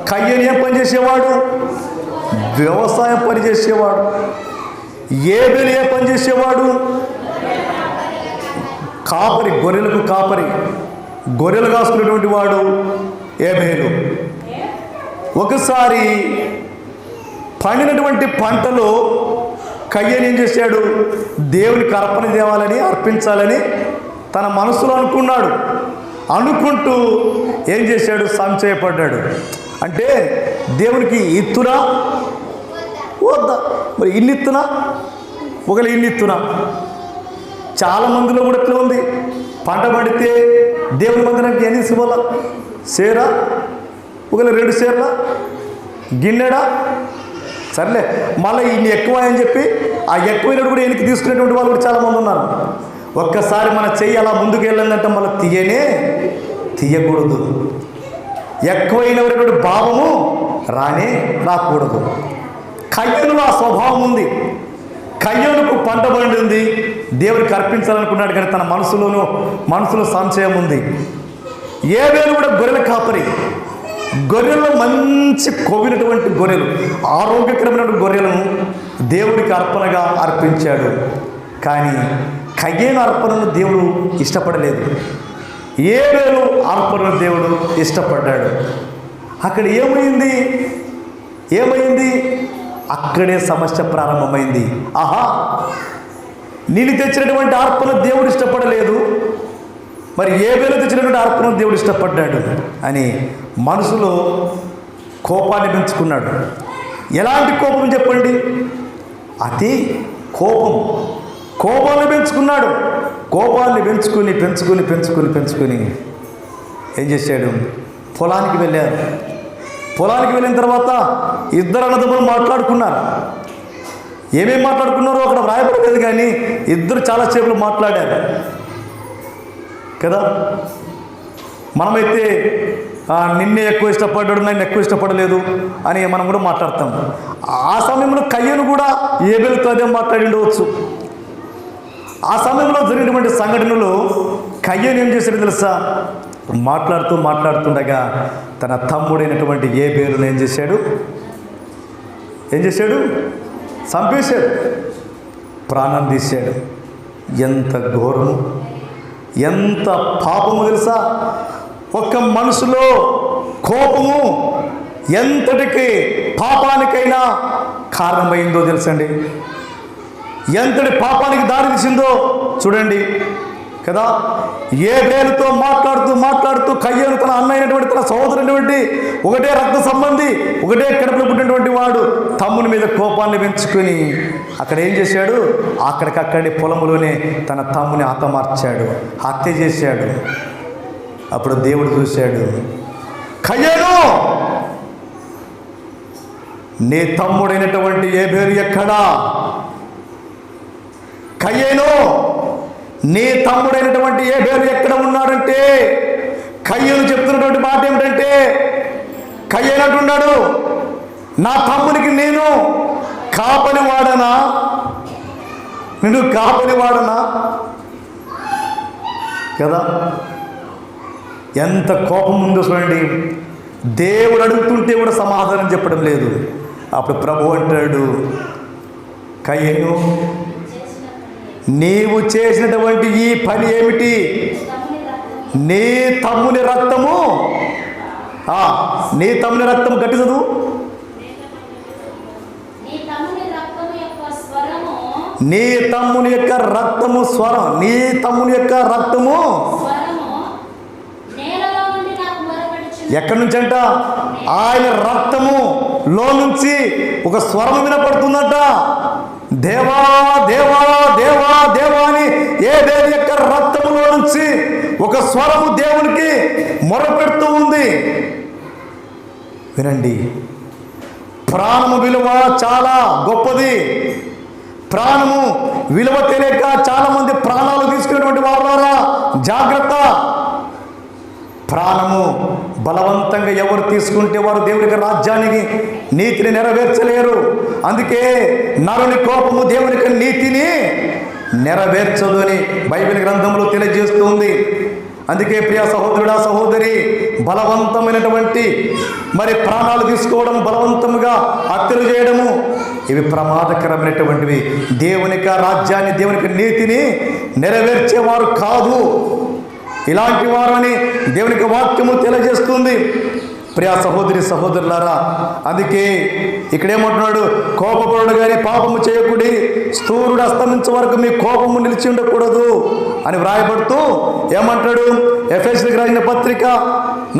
కయ్యను ఏం పని చేసేవాడు? వ్యవసాయం పని చేసేవాడు. ఏబేలు ఏ పని చేసేవాడు? కాపరి, గొర్రెలకు కాపరి, గొర్రెలు కాసుకునేటువంటి వాడు ఏబేలు. ఒకసారి పండినటువంటి పంటలో కయ్యను ఏం చేశాడు? దేవునికి అర్పణ తేవాలని, అర్పించాలని తన మనసులో అనుకున్నాడు. అనుకుంటూ ఏం చేశాడు? సంశయపడ్డాడు. అంటే దేవునికి ఇత్తునా వద్దా? మరి ఇన్నిత్తునా? ఒకవేళ ఇన్నిత్తునా? చాలా మందిలో కూడా ఎట్లా ఉంది? పంట పడితే దేవుని మందిరానికి ఎన్ని ఇవ్వాల? సేరా? ఒకవేళ 2 సేర్లా? గిన్నెడా? సర్లే, మళ్ళీ ఇన్ని ఎక్కువ అని చెప్పి ఆ ఎక్కువైనప్పుడు కూడా వెనక్కి తీసుకునేటువంటి వాళ్ళు కూడా చాలామంది ఉన్నారు. ఒక్కసారి మన చెయ్యి అలా ముందుకు వెళ్ళిందంటే మళ్ళీ తీయకూడదు. ఎక్కువైనటువంటి భావము రాకూడదు. కయ్యనులో ఆ స్వభావం ఉంది. కయ్యనుకు పంట పండింది, దేవునికి అర్పించాలనుకున్నాడు, కానీ తన మనసులో సంశయం ఉంది. ఏబేలు కూడా గొర్రెల కాపరి. గొర్రెల్లో మంచి కొవ్వినటువంటి గొర్రెలు, ఆరోగ్యకరమైనటువంటి గొర్రెలను దేవుడికి అర్పణగా అర్పించాడు. కానీ కయ్యేను అర్పణను దేవుడు ఇష్టపడలేదు. ఏబేలు అర్పణను దేవుడు ఇష్టపడ్డాడు. అక్కడ ఏమైంది? అక్కడే సమస్య ప్రారంభమైంది. ఆహా, నేను తెచ్చినటువంటి అర్పణ దేవుడు ఇష్టపడలేదు, మరి ఏబేలు తెచ్చినటువంటి అర్పణ దేవుడు ఇష్టపడ్డాడు అని మనసులో కోపాన్ని పెంచుకున్నాడు. ఎలాంటి కోపం చెప్పండి? అతి కోపాన్ని పెంచుకున్నాడు. కోపాన్ని పెంచుకుని ఏం చేశాడు? పొలానికి వెళ్ళారు. పొలానికి వెళ్ళిన తర్వాత ఇద్దరు అన్నదమ్ములు మాట్లాడుకున్నారు. ఏమేమి మాట్లాడుకున్నారో అక్కడ వ్రాయబడలేదు, కానీ ఇద్దరు చాలాసేపు మాట్లాడారు కదా. మనమైతే నిన్నే ఎక్కువ ఇష్టపడ్డాడు, నన్ను ఎక్కువ ఇష్టపడలేదు అని మనం కూడా మాట్లాడతాం. ఆ సమయంలో కయ్యను కూడా ఏబేలుతో అదే మాట్లాడి ఉండవచ్చు. ఆ సమయంలో జరిగినటువంటి సంఘటనలో కయ్యను ఏం చేశాడు తెలుసా? మాట్లాడుతుండగా తన తమ్ముడైనటువంటి ఏబేలును ఏం చేశాడు? చంపేశాడు, ప్రాణం తీశాడు. ఎంత ఘోరము, ఎంత పాపము తెలుసా? ఒక్క మనసులో కోపము ఎంతటికి పాపానికైనా కారణమైందో తెలుసండి. ఎంతటి పాపానికి దారి తీసిందో చూడండి కదా. ఏబేలుతో మాట్లాడుతూ కయ్యను తన అన్నైనటువంటి, తన సహోదరునటువంటి, ఒకటే రక్త సంబంధి, ఒకటే కడుపులో పుట్టినటువంటి వాడు తమ్ముని మీద కోపాన్ని పెంచుకొని అక్కడ ఏం చేశాడు? అక్కడికక్కడి పొలంలోనే తన తమ్ముని హత్య చేశాడు. అప్పుడు దేవుడు చూశాడు, కయ్యను, నీ తమ్ముడైనటువంటి ఏబేలు ఎక్కడా? కయ్యను, నీ తమ్ముడైనటువంటి ఏబేలు ఎక్కడ ఉన్నాడంటే, కయ్యను చెప్తున్నటువంటి మాట ఏమిటంటే, కయ్యను అంటున్నాడు, నా తమ్మునికి నేను కాపలి వాడనా, నేను కాపలి వాడనా కదా. ఎంత కోపం ఉందో చూడండి. దేవుడు అడుగుతుంటే కూడా సమాధానం చెప్పడం లేదు. అప్పుడు ప్రభు అంటాడు, కయ్యను, నీవు చేసినటువంటి ఈ పని ఏమిటి? నీ తమ్ముని రక్తము, నీ తమ్ముని రక్తము గట్టి చదువు. నీ తమ్ముని యొక్క రక్తము స్వరం, నీ తమ్ముని యొక్క రక్తము ఎక్కడి నుంచి అంట? ఆయన రక్తము లో నుంచి ఒక స్వరం వినపడుతుందంట. దేవా దేవా దేవా దేవా అని ఏబేలు యొక్క రక్తములో నుంచి ఒక స్వరము దేవునికి మొరపెడుతూ ఉంది. వినండి, ప్రాణము విలువ చాలా గొప్పది. ప్రాణము విలువ తెలియక చాలా మంది ప్రాణాలు తీసుకునేటువంటి వారు జాగ్రత్త. ప్రాణము బలవంతంగా ఎవరు తీసుకుంటే వారు దేవునికి రాజ్యానికి నీతిని నెరవేర్చలేరు. అందుకే నరుని కోపము దేవునికి నీతిని నెరవేర్చదు అని బైబిల్ గ్రంథంలో తెలియజేస్తుంది. అందుకే ప్రియ సహోదరుడా సహోదరి, బలవంతమైనటువంటి మరి ప్రాణాలు తీసుకోవడం, బలవంతముగా హత్యలు చేయడము, ఇవి ప్రమాదకరమైనటువంటివి. దేవునికి రాజ్యాన్ని, దేవునికి నీతిని నెరవేర్చేవారు కాదు ఇలాంటి వారు అని దేవునికి వాక్యము తెలియజేస్తుంది. ప్రియ సహోదరి సహోదరులారా, అందుకే ఇక్కడేమంటున్నాడు, కోపపడు కానీ పాపము చేయకుడి, సూర్యుడు అస్తమించే వరకు మీ కోపము నిలిచి ఉండకూడదు అని వ్రాయబడుతూ ఏమంటాడు? ఎఫెసీయులకు రాసిన పత్రిక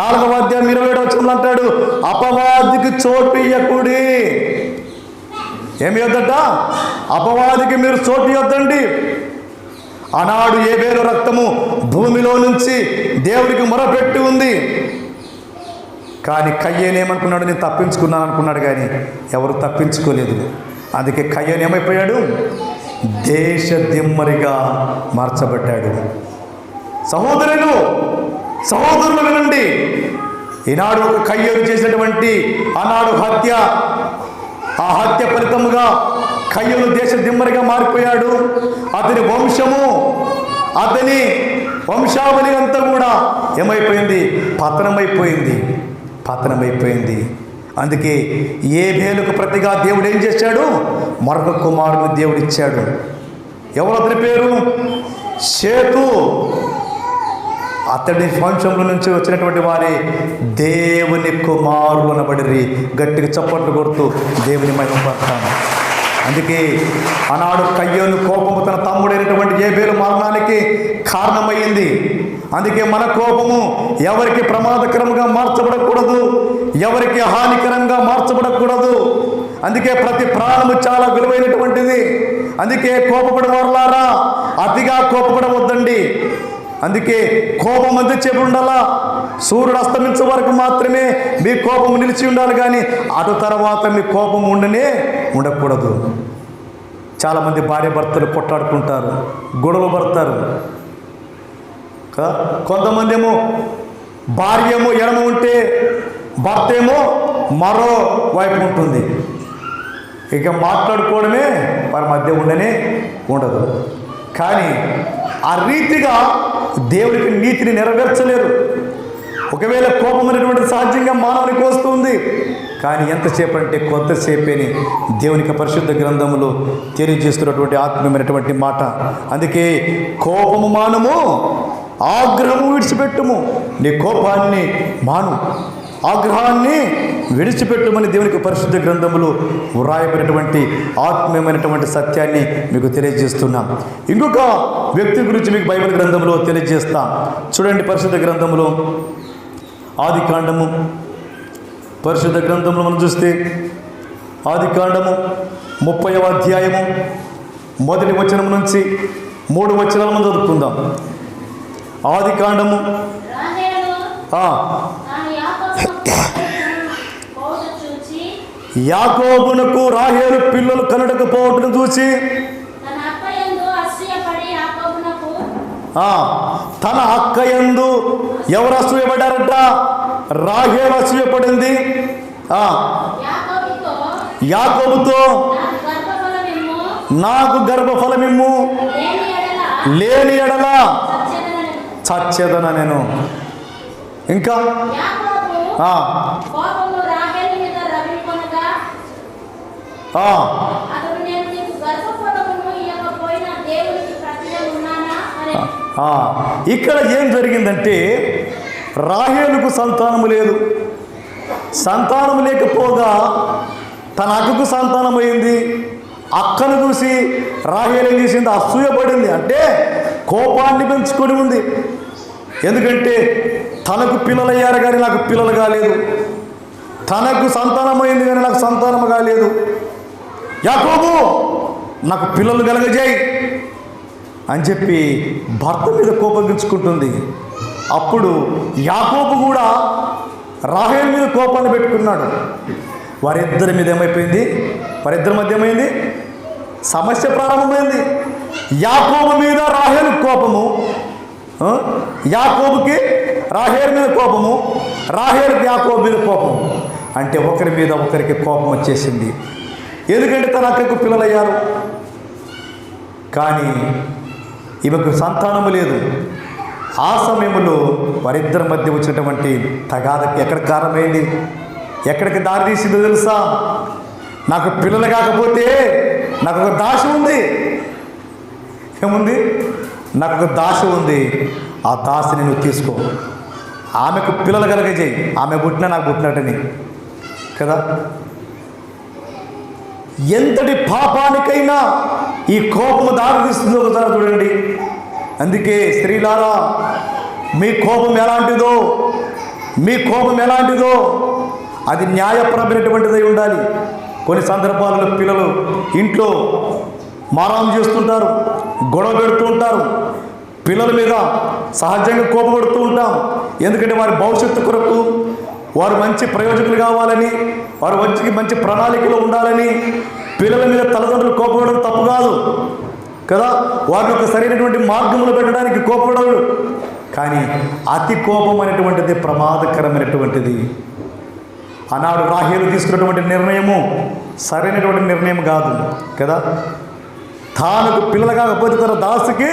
4వ అధ్యాయం 27వ వచనంలో అంటాడు, అపవాదికి చోటు ఇయ్యకుడి. ఏమి వద్దట? అపవాదికి మీరు చోటు ఇవ్వద్దండి. ఆనాడు ఏబేలు రక్తము భూమిలో నుంచి దేవుడికి మొరపెట్టి ఉంది. కానీ కయ్యేను ఏమనుకున్నాడు? నేను తప్పించుకున్నాను అనుకున్నాడు, కానీ ఎవరు తప్పించుకోలేదు. అందుకే కయ్యేను ఏమైపోయాడు? దేశ దిమ్మరిగా మార్చబడ్డాడు. సహోదరులు వినండి, ఈనాడు ఒక కయ్యేను చేసినటువంటి ఆనాడు హత్య, ఆ హత్య ఫలితముగా కయ్యేను దేశ దిమ్మరిగా మారిపోయాడు. అతని వంశము, అతని వంశావళి అంతా కూడా ఏమైపోయింది? పతనమైపోయింది. అందుకే ఏబేలుకు ప్రతిగా దేవుడు ఏం చేశాడు? మరొక కుమారుని దేవుడు ఇచ్చాడు. ఎవరు అతని పేరు? షేతు. అతడి వంశంలో నుంచి వచ్చినటువంటి వారి దేవుని కుమారులు అనబడిరి. గట్టిగా చప్పట్లు కొడుతూ దేవుని మహిమపడతాను. అందుకే ఆనాడు కయ్యేను కోపము తన తమ్ముడైనటువంటి ఏబేలు మరణానికి కారణమైంది. అందుకే మన కోపము ఎవరికి ప్రమాదకరంగా మార్చబడకూడదు, ఎవరికి హానికరంగా మార్చబడకూడదు. అందుకే ప్రతి ప్రాణము చాలా విలువైనటువంటిది. అందుకే కోపపడే వారులారా, అతిగా కోపపడవద్దండి. అందుకే కోపం ఎంతసేపు ఉండాలా? సూర్యుడు అస్తమించే వరకు మాత్రమే మీ కోపం నిలిచి ఉండాలి, కానీ అటు తర్వాత మీ కోపం ఉండకూడదు. చాలామంది భార్య భర్తలు కొట్లాడుకుంటారు, గొడవలు పడతారు. కొంతమంది ఏమో భార్య ఏమో ఎడమ ఉంటే భర్త ఏమో మరో వైపు ఉంటుంది. ఇక మాట్లాడుకోవడమే వారి మధ్య ఉండదు. కానీ ఆ రీతిగా దేవుడికి నీతిని నెరవేర్చలేరు. ఒకవేళ కోపం అనేటువంటిది సహజంగా మానవునికి వస్తుంది, కానీ ఎంతసేపు అంటే కొంతసేపేని దేవునికి పరిశుద్ధ గ్రంథములు తెలియజేస్తున్నటువంటి ఆత్మీయమైనటువంటి మాట. అందుకే కోపము మానము, ఆగ్రహము విడిచిపెట్టుము. నీ కోపాన్ని మాను, ఆగ్రహాన్ని విడిచిపెట్టుమని దేవునికి పరిశుద్ధ గ్రంథములు వ్రాయబడినటువంటి ఆత్మీయమైనటువంటి సత్యాన్ని మీకు తెలియజేస్తున్నాం. ఇంకొక వ్యక్తి గురించి మీకు బైబిల్ గ్రంథంలో తెలియజేస్తాం. చూడండి, పరిశుద్ధ గ్రంథములో ఆదికాండము, పరిశుద్ధ గ్రంథంలో మనం చూస్తే ఆదికాండము 30వ అధ్యాయము 1వ వచనం నుంచి 3 వచనాలు మనం చదువుకుందాం. ఆదికాండము యాకోబునకు రాహేలు పిల్లలు కనుడకపోవటం చూసి తన అక్క యందు ఎవరు అసూయపడ్డారట? రాహేలు అసూయపడింది. యాకోబుతో నాకు గర్భఫలమిమ్ము, లేని ఎడల చచ్చేదన నేను. ఇంకా ఇక్కడ ఏం జరిగిందంటే రాహేలుకు సంతానము లేదు. సంతానం లేకపోగా తన అక్కకు సంతానం అయింది. అక్కను చూసి రాహేలు ఏం చేసింది? అసూయపడింది. అంటే కోపాన్ని పెంచుకొని ఉంది. ఎందుకంటే తనకు పిల్లలు అయ్యారు కానీ నాకు పిల్లలు కాలేదు, తనకు సంతానం అయింది కానీ నాకు సంతానం కాలేదు. యాకోబు నాకు పిల్లలు కలగజేయి అని చెప్పి భర్త మీద కోపగించుకుంటుంది. అప్పుడు యాకోబు కూడా రాహేలు మీద కోపాన్ని పెట్టుకున్నాడు. వారిద్దరి మీద ఏమైపోయింది? వారిద్దరి మధ్య ఏమైంది? సమస్య ప్రారంభమైంది. యాకోబు మీద రాహేలు కోపము, యాకోబుకి రాహేలు మీద కోపము, రాహేలుకి యాకోబు మీద కోపము. అంటే ఒకరి మీద ఒకరికి కోపం వచ్చేసింది. ఎందుకంటే తన అక్కకు పిల్లలయ్యారు కానీ ఈమెకు సంతానము లేదు. ఆ సమయంలో వారిద్దరి మధ్య వచ్చినటువంటి తగాదకి ఎక్కడికి కారణమైంది, ఎక్కడికి దారి తీసిందో తెలుసా? నాకు పిల్లలు కాకపోతే నాకు ఒక దాశ ఉంది. ఏముంది? నాకు ఒక దాశ ఉంది. ఆ దాసిని నువ్వు తీసుకో, ఆమెకు పిల్లలు కలగజేయి, ఆమె పుట్టినా నాకు పుట్టినట్టని కదా. ఎంతటి పాపానికైనా ఈ కోపము దారి తీస్తుందో ఒకసారి చూడండి. అందుకే స్త్రీలారా, మీ కోపం ఎలాంటిదో, మీ కోపం ఎలాంటిదో అది న్యాయపరమైనటువంటిదై ఉండాలి. కొన్ని సందర్భాలలో పిల్లలు ఇంట్లో మారాం చేస్తుంటారు, గొడవ పెడుతూ ఉంటారు. పిల్లల మీద సహజంగా కోపపడుతూ ఉంటాం. ఎందుకంటే వారి భవిష్యత్తు కొరకు, వారు మంచి ప్రయోజకులు కావాలని, వారు మంచి ప్రణాళికలో ఉండాలని పిల్లల మీద తల్లిదండ్రులు కోపపడడం తప్పు కాదు కదా. వారిని ఒక సరైనటువంటి మార్గంలో పెట్టడానికి కోపపడరు. కానీ అతి కోపం అనేటువంటిది ప్రమాదకరమైనటువంటిది. ఆనాడు రాహేలు తీసుకున్నటువంటి నిర్ణయము సరైనటువంటి నిర్ణయం కాదు కదా. తానుకు పిల్లలు కాకపోతే తన దాసికి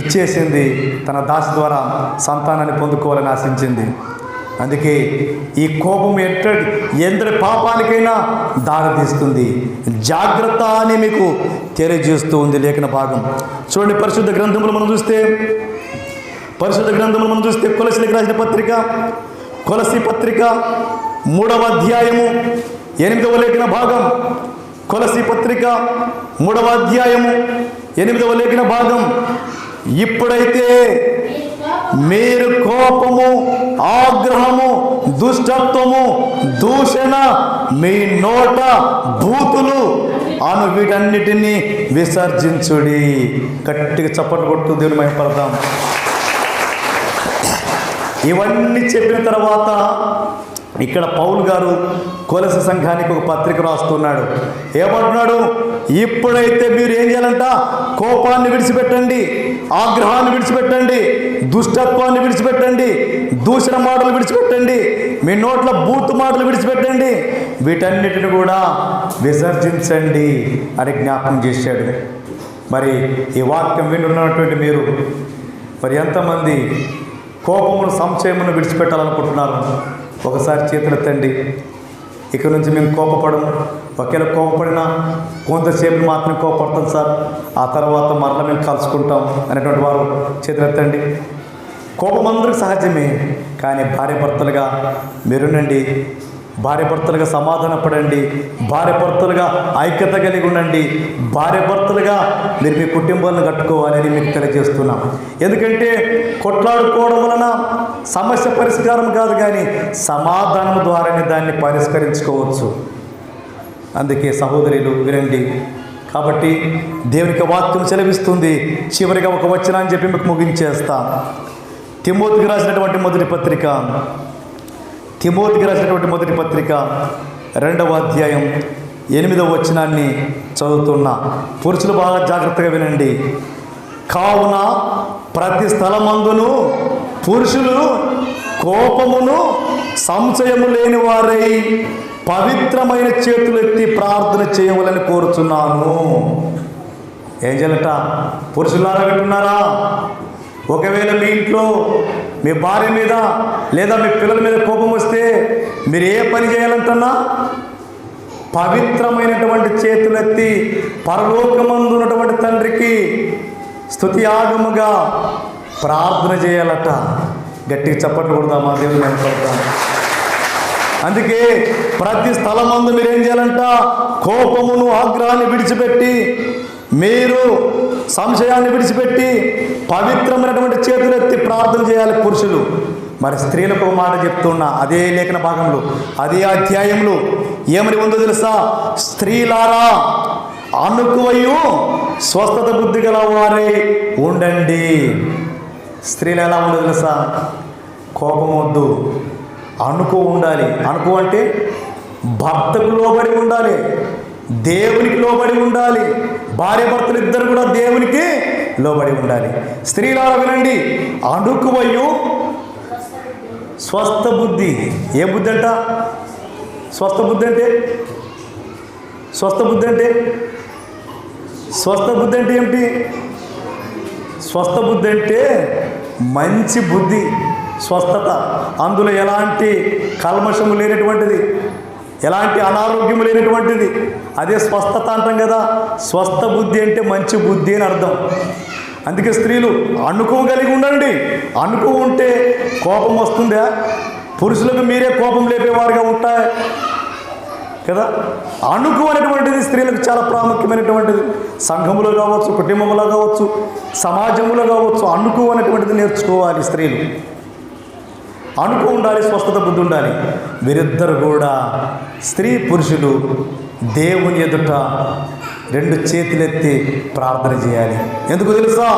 ఇచ్చేసింది. తన దాసి ద్వారా సంతానాన్ని పొందుకోవాలని ఆశించింది. అందుకే ఈ కోపం ఎంతటి పాపానికైనా దారితీస్తుంది. జాగ్రత్త అని మీకు తెలియజేస్తూ ఉంది లేఖన భాగం. చూడండి, పరిశుద్ధ గ్రంథములు మనం చూస్తే కొలసీలకు రాసిన పత్రిక, కొలసీ పత్రిక 3వ అధ్యాయము 8వ లేఖన భాగం. కొలసీ పత్రిక 3వ అధ్యాయము 8వ లేఖన భాగం. ఇప్పుడైతే మీరు కోపము, ఆగ్రహము, దుష్టత్వము, దూషణ, మీ నోట బూతులు అను వీటన్నిటినీ విసర్జించుడి. గట్టిగా చప్పట్లు కొట్టు దేవుని మహిమపడదాం. ఇవన్నీ చెప్పిన తర్వాత ఇక్కడ పౌలు గారు కొలసీ సంఘానికి ఒక పత్రిక రాస్తున్నాడు. ఏమంటున్నాడు? ఇప్పుడైతే మీరు ఏం చేయాలంట? కోపాన్ని విడిచిపెట్టండి, ఆగ్రహాన్ని విడిచిపెట్టండి, దుష్టత్వాన్ని విడిచిపెట్టండి, దూషణ మాటలు విడిచిపెట్టండి, మీ నోట్ల బూతు మాటలు విడిచిపెట్టండి, వీటన్నిటిని కూడా విసర్జించండి అని జ్ఞాపకం చేశాడు. మరి ఈ వాక్యం వింటున్నటువంటి మీరు మరి ఎంతమంది కోపమును, సంశయమును విడిచిపెట్టాలనుకుంటున్నారు? ఒకసారి చేతులెత్తండి. ఇక నుంచి మేము కోపపడము. ఒకవేళ కోపపడినా కొంతసేపు మాత్రం కోపడతాం సార్, ఆ తర్వాత మరలా మేము కలుసుకుంటాం అనేటువంటి వారు చేతులెత్తండి. కోపం అందరికి సహజమే, కానీ భార్యాభర్తలుగా మీరునండి, భార్యాభర్తలుగా సమాధానపడండి, భార్యాభర్తలుగా ఐక్యత కలిగి ఉండండి, భార్యాభర్తలుగా మీరు మీ కుటుంబాలను కట్టుకోవాలని మీకు తెలియజేస్తున్నాం. ఎందుకంటే కొట్లాడుకోవడం వలన సమస్య పరిష్కారం కాదు, కానీ సమాధానం ద్వారానే దాన్ని పరిష్కరించుకోవచ్చు. అందుకే సహోదరులు వినండి. కాబట్టి దేవునికి వాక్యం సెలవిస్తుంది. చివరిగా ఒక వచనాన్ని చెప్పి మీకు ముగించేస్తాం. తిమోతికి రాసినటువంటి మొదటి పత్రిక 2వ అధ్యాయం 8వ వచనాన్ని చదువుతున్నా. పురుషులు బాగా జాగ్రత్తగా వినండి. కావున ప్రతి స్థలమందును పురుషులు కోపమును సంశయము లేని వారై పవిత్రమైన చేతులెత్తి ప్రార్థన చేయవలని కోరుచున్నాను. ఏం చేయాలట? పురుషులారా వింటున్నారా? ఒకవేళ మీ ఇంట్లో మీ భార్య మీద లేదా మీ పిల్లల మీద కోపం వస్తే మీరు ఏ పని చేయాలంటున్నా? పవిత్రమైనటువంటి చేతులెత్తి పరలోకమందు ఉన్నటువంటి తండ్రికి స్తుతియాగముగా ప్రార్థన చేయాలట. గట్టిగా చప్పట్లు కొడదామా? దేవుని వెనకాడతాం. అందుకే ప్రతి స్థలమందు మీరేం చేయాలంట? కోపమును ఆగ్రహాన్ని విడిచిపెట్టి, మీరు సంశయాన్ని విడిచిపెట్టి పవిత్రమైనటువంటి చేతులెత్తి ప్రార్థన చేయాలి పురుషులు. మరి స్త్రీలకు ఒక మాట చెప్తున్నా, అదే లేఖన భాగంలో, అదే అధ్యాయంలో ఏమని ఉందో తెలుసా? స్త్రీలారా అనుకువయు స్వస్థత బుద్ధి గల వారే ఉండండి. స్త్రీలు ఎలా ఉండదు తెలుసా? కోపం వద్దు, అనుకో ఉండాలి. అనుకో అంటే భర్తకు లోబడి ఉండాలి, దేవునికి లోబడి ఉండాలి. భార్య భర్తలు ఇద్దరు కూడా దేవునికి లోబడి ఉండాలి. స్త్రీలారా వినండి, అనుకువయు స్వస్థ బుద్ధి. ఏ బుద్ధి అంట? స్వస్థ బుద్ధి అంటే స్వస్థ బుద్ధి అంటే స్వస్థ బుద్ధి అంటే ఏమిటి? స్వస్థ బుద్ధి అంటే మంచి బుద్ధి, స్వస్థత. అందులో ఎలాంటి కల్మషము లేనటువంటిది, ఎలాంటి అనారోగ్యము లేనటువంటిది. అదే స్వస్థత అంటాం కదా. స్వస్థ బుద్ధి అంటే మంచి బుద్ధి అని అర్థం. అందుకే స్త్రీలు అనుకోగలిగి ఉండండి. అనుకో ఉంటే కోపం వస్తుందా? పురుషులకు మీరే కోపం లేపేవారుగా ఉంటాయి కదా. అనుకో అనేటువంటిది స్త్రీలకు చాలా ప్రాముఖ్యమైనటువంటిది. సంఘములో కావచ్చు, కుటుంబంలో కావచ్చు, సమాజంలో కావచ్చు, అనుకో అనేటువంటిది నేర్చుకోవాలి స్త్రీలు. అనుకో ఉండాలి, స్వస్థత బుద్ధి ఉండాలి. వీరిద్దరు కూడా స్త్రీ పురుషులు దేవుని ఎదుట రెండు చేతులెత్తి ప్రార్థన చేయాలి. ఎందుకు తెలుసా?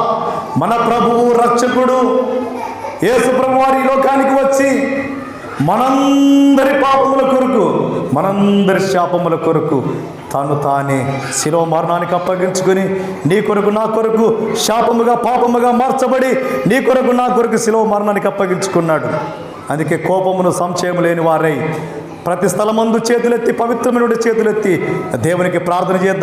మన ప్రభువు రక్షకుడు యేసు ప్రభువు వారి లోకానికి వచ్చి మనందరి పాపముల కొరకు, మనందరి శాపముల కొరకు తాను తానే శిలువ మరణానికి అప్పగించుకొని నీ కొరకు నా కొరకు శాపముగా పాపముగా మార్చబడి నీ కొరకు నా కొరకు శిలువ మరణానికి అప్పగించుకున్నాడు. అందుకే కోపమును సంశయము లేని వారై ప్రతి స్థలమందు చేతులెత్తి, పవిత్రమైన చేతులెత్తి దేవునికి ప్రార్థన చేద్దాం.